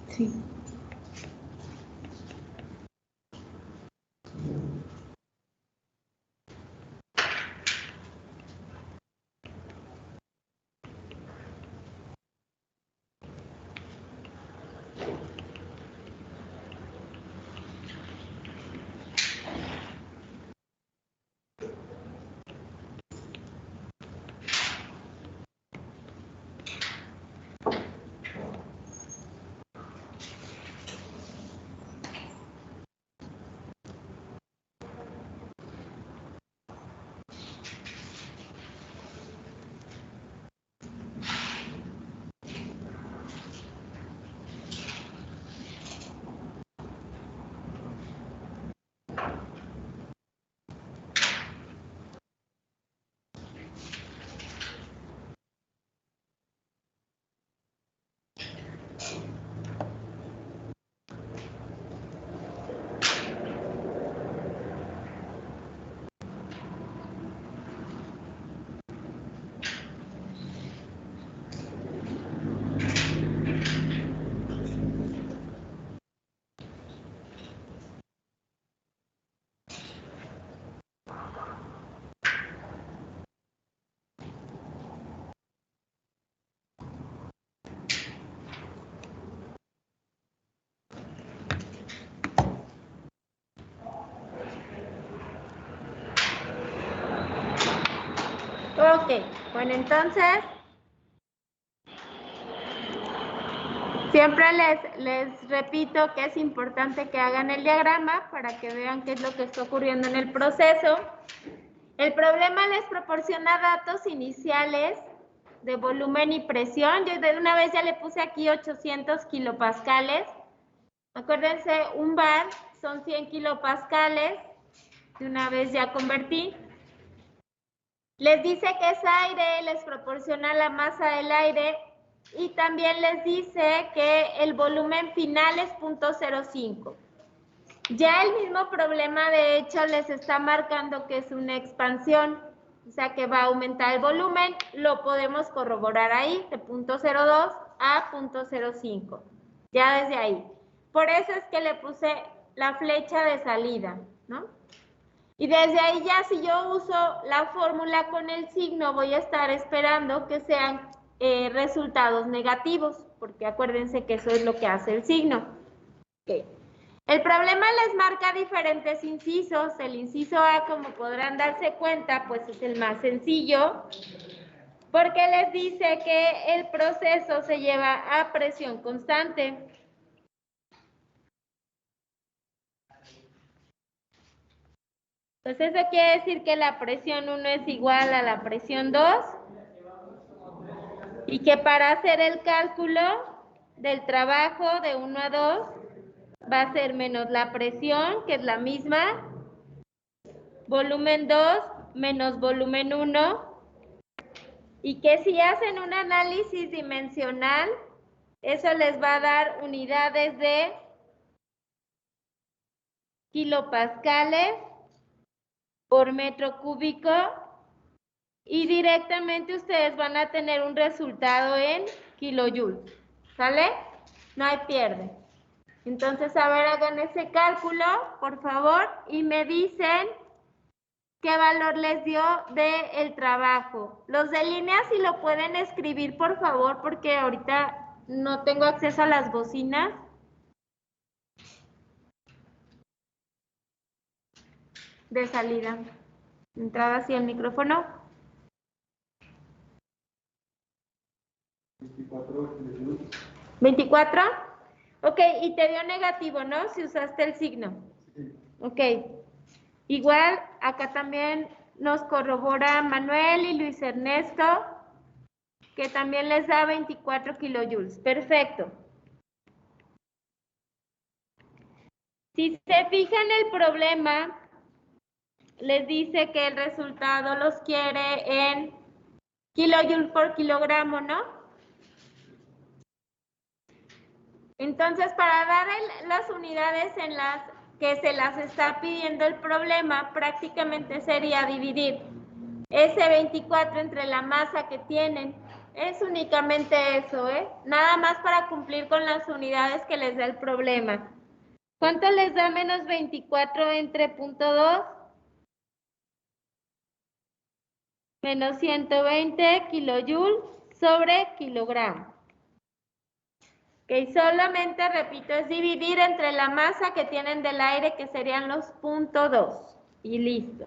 Sí. Ok, bueno, entonces, siempre les repito que es importante que hagan el diagrama para que vean qué es lo que está ocurriendo en el proceso. El problema les proporciona datos iniciales de volumen y presión. Yo de una vez ya le puse aquí 800 kilopascales. Acuérdense, un bar son 100 kilopascales. De una vez ya convertí. Les dice que es aire, les proporciona la masa del aire y también les dice que el volumen final es 0.05. Ya el mismo problema, de hecho, les está marcando que es una expansión, o sea que va a aumentar el volumen, lo podemos corroborar ahí, de 0.02 a 0.05, ya desde ahí. Por eso es que le puse la flecha de salida, ¿no? Y desde ahí ya, si yo uso la fórmula con el signo, voy a estar esperando que sean resultados negativos, porque acuérdense que eso es lo que hace el signo. Okay. El problema les marca diferentes incisos. El inciso A, como podrán darse cuenta, pues es el más sencillo, porque les dice que el proceso se lleva a presión constante. Entonces eso quiere decir que la presión 1 es igual a la presión 2 y que para hacer el cálculo del trabajo de 1 a 2 va a ser menos la presión, que es la misma, volumen 2 menos volumen 1, y que si hacen un análisis dimensional, eso les va a dar unidades de kilopascales por metro cúbico, y directamente ustedes van a tener un resultado en kilojoules, ¿sale? No hay pierde. Entonces, a ver, hagan ese cálculo, por favor, y me dicen qué valor les dio del trabajo. Los de línea, si lo pueden escribir, por favor, porque ahorita no tengo acceso a las bocinas. De salida. Entrada hacia el micrófono. 24. Ok, y te dio negativo, ¿no? Si usaste el signo. Ok. Igual, acá también nos corrobora Manuel y Luis Ernesto, que también les da 24 kilojoules. Perfecto. Si se fijan, el problema les dice que el resultado los quiere en kilojoules por kilogramo, ¿no? Entonces, para dar las unidades en las que se las está pidiendo el problema, prácticamente sería dividir ese 24 entre la masa que tienen. Es únicamente eso, ¿eh? Nada más para cumplir con las unidades que les da el problema. ¿Cuánto les da menos 24 entre punto 2? Menos 120 kilojoule sobre kilogramo. Ok, solamente, repito, es dividir entre la masa que tienen del aire, que serían los punto 2. Y listo.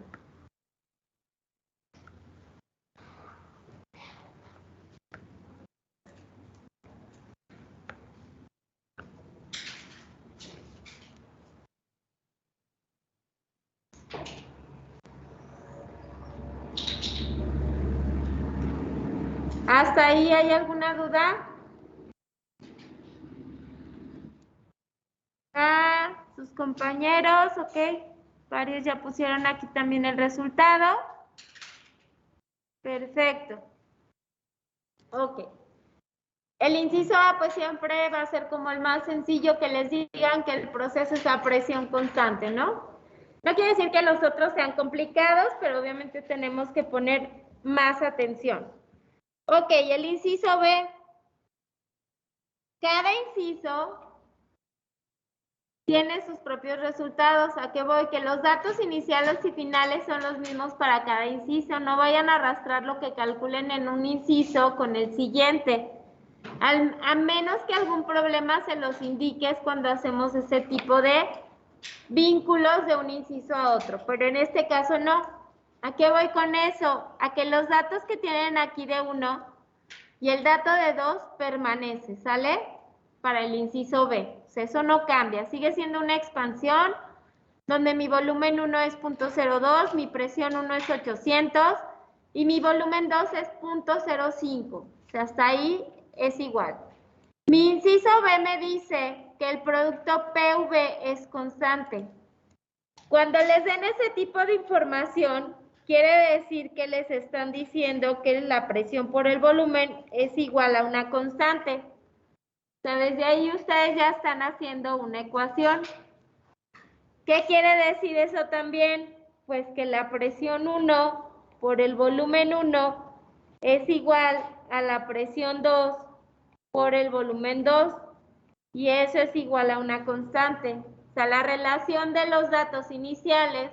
¿Hasta ahí hay alguna duda? Ah, sus compañeros, ok. Varios ya pusieron aquí también el resultado. Perfecto. Ok. El inciso A pues siempre va a ser como el más sencillo, que les digan que el proceso es a presión constante, ¿no? No quiere decir que los otros sean complicados, pero obviamente tenemos que poner más atención. Ok, el inciso B. Cada inciso tiene sus propios resultados. ¿A qué voy? Que los datos iniciales y finales son los mismos para cada inciso. No vayan a arrastrar lo que calculen en un inciso con el siguiente. A menos que algún problema se los indiques cuando hacemos ese tipo de vínculos de un inciso a otro. Pero en este caso no. ¿A qué voy con eso? A que los datos que tienen aquí de 1 y el dato de 2 permanece, ¿sale? Para el inciso B. O sea, eso no cambia. Sigue siendo una expansión donde mi volumen 1 es 0.02, mi presión 1 es 800 y mi volumen 2 es 0.05. O sea, hasta ahí es igual. Mi inciso B me dice que el producto PV es constante. Cuando les den ese tipo de información, quiere decir que les están diciendo que la presión por el volumen es igual a una constante. O sea, desde ahí ustedes ya están haciendo una ecuación. ¿Qué quiere decir eso también? Pues que la presión 1 por el volumen 1 es igual a la presión 2 por el volumen 2 y eso es igual a una constante. O sea, la relación de los datos iniciales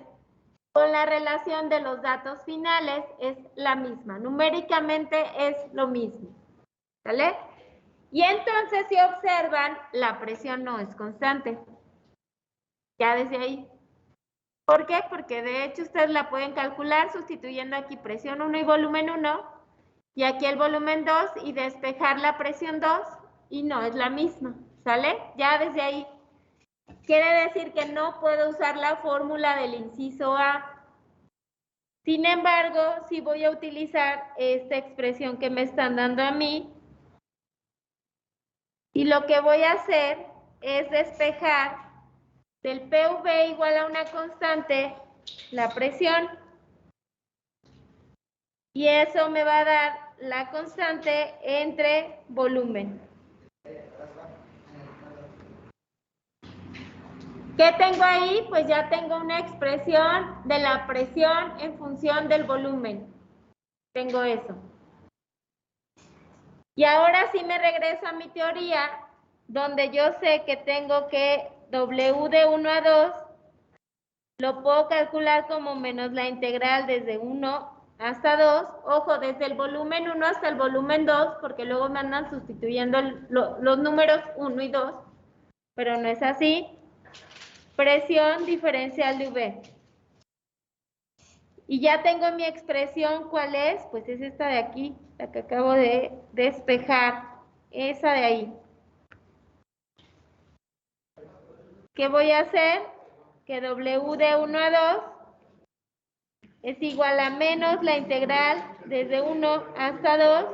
con la relación de los datos finales es la misma. Numéricamente es lo mismo. ¿Vale? Y entonces, si observan, la presión no es constante. Ya desde ahí. ¿Por qué? Porque de hecho ustedes la pueden calcular sustituyendo aquí presión 1 y volumen 1 y aquí el volumen 2 y despejar la presión 2 y no es la misma. ¿Sale? Ya desde ahí. Quiere decir que no puedo usar la fórmula del inciso A. Sin embargo, sí voy a utilizar esta expresión que me están dando a mí. Y lo que voy a hacer es despejar del PV igual a una constante la presión. Y eso me va a dar la constante entre volumen. ¿Qué tengo ahí? Pues ya tengo una expresión de la presión en función del volumen. Tengo eso. Y ahora sí me regreso a mi teoría, donde yo sé que tengo que W de 1 a 2, lo puedo calcular como menos la integral desde 1 hasta 2. Ojo, desde el volumen 1 hasta el volumen 2, porque luego me andan sustituyendo los números 1 y 2, pero no es así. Presión diferencial de V. Y ya tengo mi expresión, ¿cuál es? Pues es esta de aquí, la que acabo de despejar, esa de ahí. ¿Qué voy a hacer? Que W de 1 a 2 es igual a menos la integral desde 1 hasta 2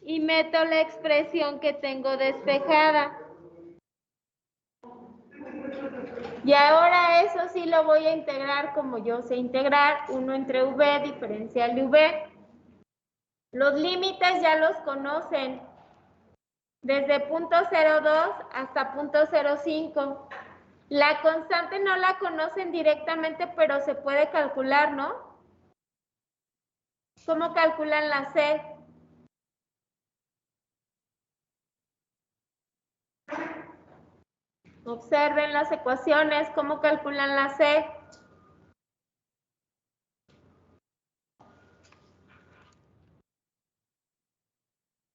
y meto la expresión que tengo despejada. Y ahora eso sí lo voy a integrar como yo sé integrar, 1 entre V, diferencial de V. Los límites ya los conocen, desde 0.02 hasta 0.05. La constante no la conocen directamente, pero se puede calcular, ¿no? ¿Cómo calculan la C? Observen las ecuaciones, ¿cómo calculan la C?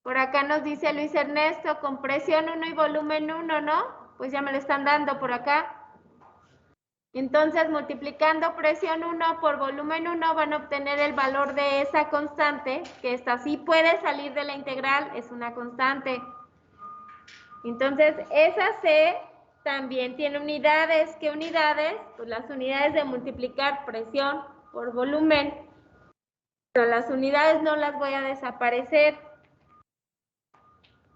Por acá nos dice Luis Ernesto, con presión 1 y volumen 1, ¿no? Pues ya me lo están dando por acá. Entonces, multiplicando presión 1 por volumen 1 van a obtener el valor de esa constante, que esta sí puede salir de la integral, es una constante. Entonces, esa C también tiene unidades. ¿Qué unidades? Pues las unidades de multiplicar presión por volumen. Pero las unidades no las voy a desaparecer.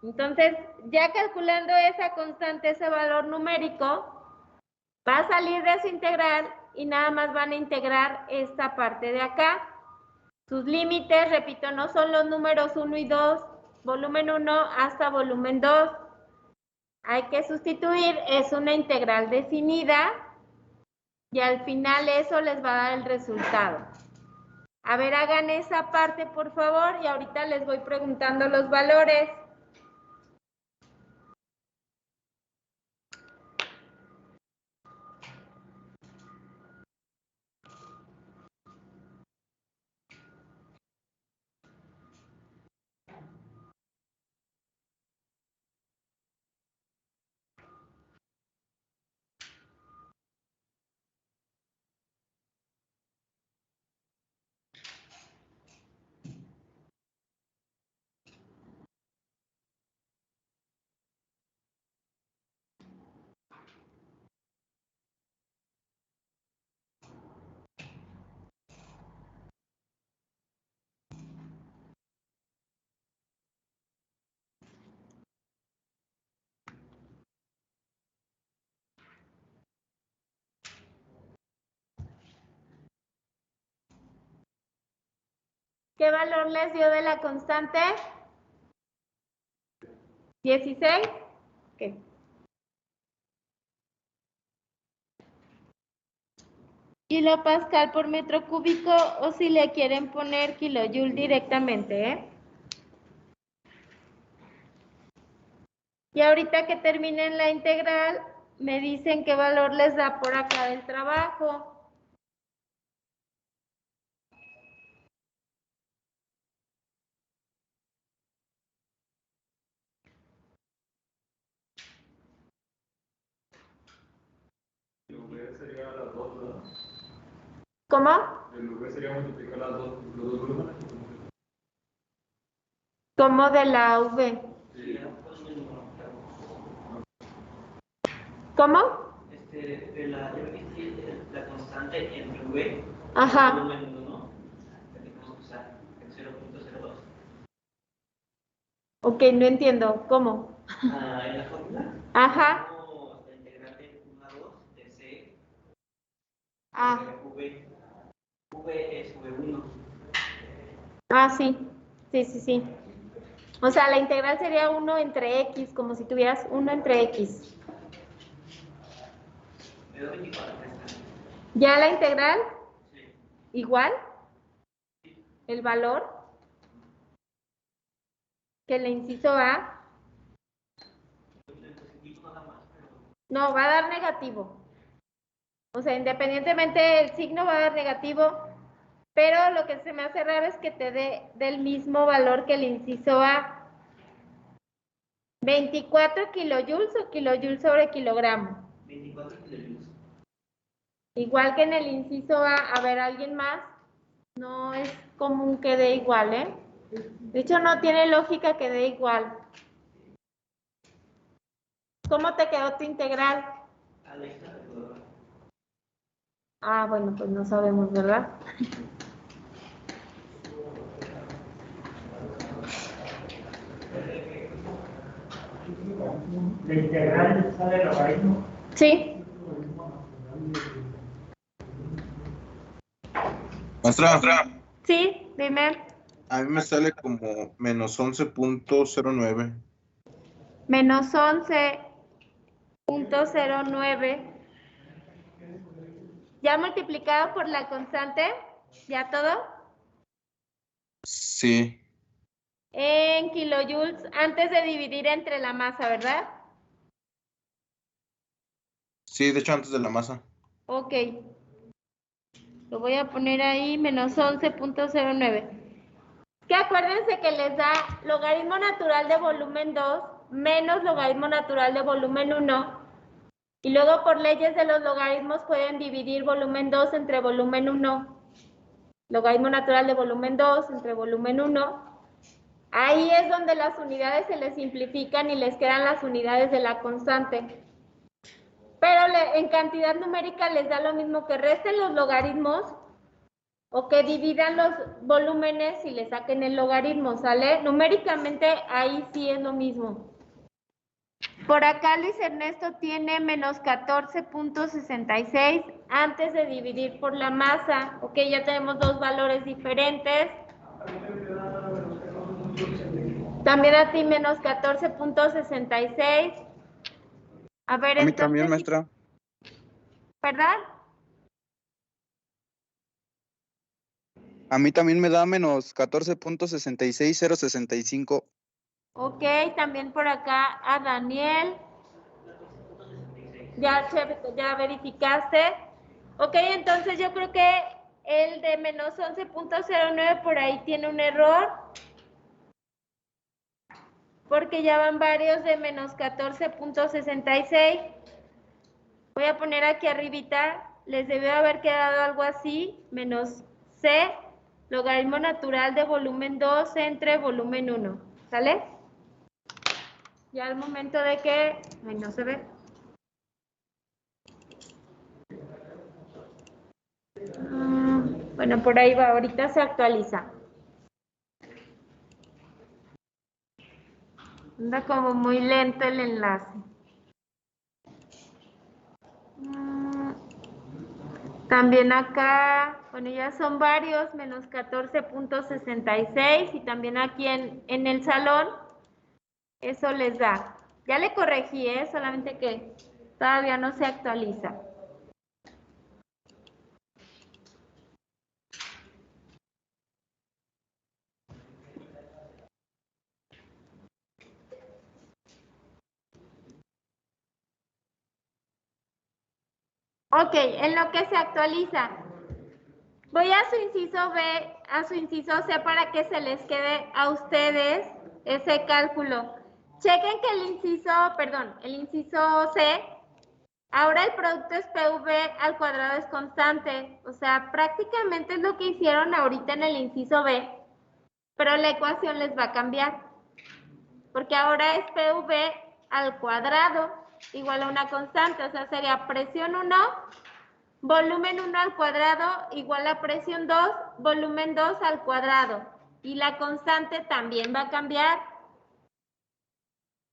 Entonces, ya calculando esa constante, ese valor numérico, va a salir de su integral y nada más van a integrar esta parte de acá. Sus límites, repito, no son los números 1 y 2, volumen 1 hasta volumen 2. Hay que sustituir, es una integral definida y al final eso les va a dar el resultado. A ver, hagan esa parte por favor y ahorita les voy preguntando los valores. ¿Qué valor les dio de la constante? 16. ¿Qué? Kilopascal por metro cúbico o si le quieren poner kilojoule directamente, ¿eh? Y ahorita que terminen la integral, me dicen qué valor les da por acá del trabajo. El V sería las dos, ¿verdad? ¿Cómo? El V sería multiplicar los dos volúmenes. ¿Cómo de la V? Sí. ¿Cómo? De la constante entre V, Ajá. volumen 1, ¿no? Que tenemos que usar el 0.02. Ok, no entiendo. ¿Cómo? En la fórmula. Ajá. La integral de 1 a 2 de C Ah. V es V1. Ah, sí. Sí. O sea, la integral sería 1 entre X, como si tuvieras 1 entre X. Me da 24. ¿Ya la integral? Sí. ¿Igual? ¿El valor? ¿Que el inciso A? No, va a dar negativo. O sea, independientemente del signo va a dar negativo, pero lo que se me hace raro es que te dé del mismo valor que el inciso A. 24 kilojoules o kilojoules sobre kilogramo. 24 kilojoules. Igual que en el inciso A, ver, ¿alguien más? No es común que dé igual, ¿eh? De hecho, no tiene lógica que dé igual. ¿Cómo te quedó tu integral? Ah, bueno, pues no sabemos, ¿verdad? ¿La integral sale logaritmo? Sí. Maestra, Sí, dime. a mí me sale como menos 11.09. Menos 11.09. ¿Ya multiplicado por la constante? ¿Ya todo? Sí, En kilojoules antes de dividir entre la masa, ¿verdad? sí, de hecho antes de la masa. Ok. Lo voy a poner ahí, menos 11.09. Que acuérdense que les da logaritmo natural de volumen 2 menos logaritmo natural de volumen 1. Y luego por leyes de los logaritmos pueden dividir volumen 2 entre volumen 1. Logaritmo natural de volumen 2 entre volumen 1. Ahí es donde las unidades se les simplifican y les quedan las unidades de la constante. Pero en cantidad numérica les da lo mismo que resten los logaritmos o que dividan los volúmenes y le saquen el logaritmo, ¿sale? Numéricamente ahí sí es lo mismo. Por acá Luis Ernesto tiene menos 14.66 antes de dividir por la masa. Ok, ya tenemos dos valores diferentes. También a ti menos 14.66. A ver, A mí entonces, también, maestra. ¿verdad? A mí también me da menos 14.66065. Ok, también por acá a Daniel. Ya verificaste. Ok, entonces yo creo que el de menos 11.09 por ahí tiene un error. Porque ya van varios de menos 14.66. Voy a poner aquí arribita, les debió haber quedado algo así, menos C, logaritmo natural de volumen 2 entre volumen 1, ¿sale? Ya al momento de que, ay, no se ve. Bueno, por ahí va, ahorita se actualiza. Anda como muy lento el enlace. También acá, bueno, ya son varios, menos 14.66 y también aquí en el salón, eso les da. Ya le corregí, solamente que todavía no se actualiza. Ok, en lo que se actualiza. Voy a su inciso B, a su inciso C para que se les quede a ustedes ese cálculo. Chequen que el inciso C, ahora el producto es PV al cuadrado es constante. O sea, prácticamente es lo que hicieron ahorita en el inciso B, pero la ecuación les va a cambiar. Porque ahora es PV al cuadrado igual a una constante. O sea, sería presión 1, volumen 1 al cuadrado igual a presión 2, volumen 2 al cuadrado. Y la constante también va a cambiar.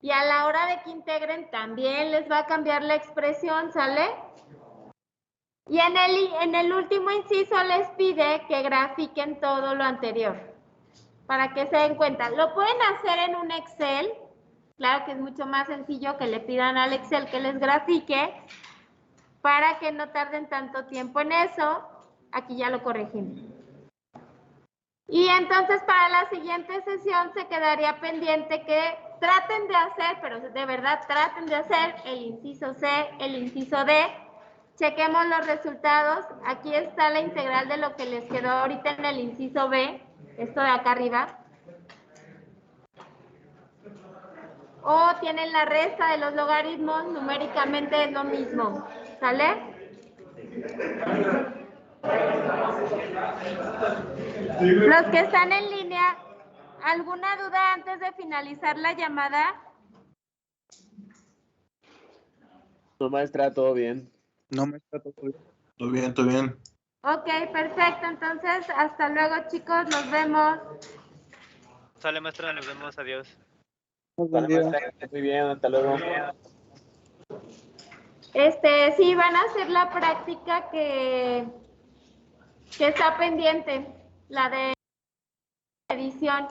Y a la hora de que integren también les va a cambiar la expresión, ¿sale? Y en el último inciso les pide que grafiquen todo lo anterior, para que se den cuenta. Lo pueden hacer en un Excel, claro que es mucho más sencillo que le pidan al Excel que les grafique, para que no tarden tanto tiempo en eso. Aquí ya lo corregimos. Y entonces para la siguiente sesión se quedaría pendiente que traten de hacer, pero de verdad traten de hacer el inciso C, el inciso D. Chequemos los resultados. Aquí está la integral de lo que les quedó ahorita en el inciso B, esto de acá arriba. O tienen la resta de los logaritmos, numéricamente es lo mismo. ¿Sale? Los que están en línea, ¿alguna duda antes de finalizar la llamada? No, maestra, todo bien. No, maestra, todo bien. Todo bien, todo bien. Ok, perfecto. Entonces, hasta luego, chicos. Nos vemos. Sale, maestra, nos vemos, adiós. Vale, maestra, muy bien, hasta luego. Sí, van a hacer la práctica que está pendiente, la de edición.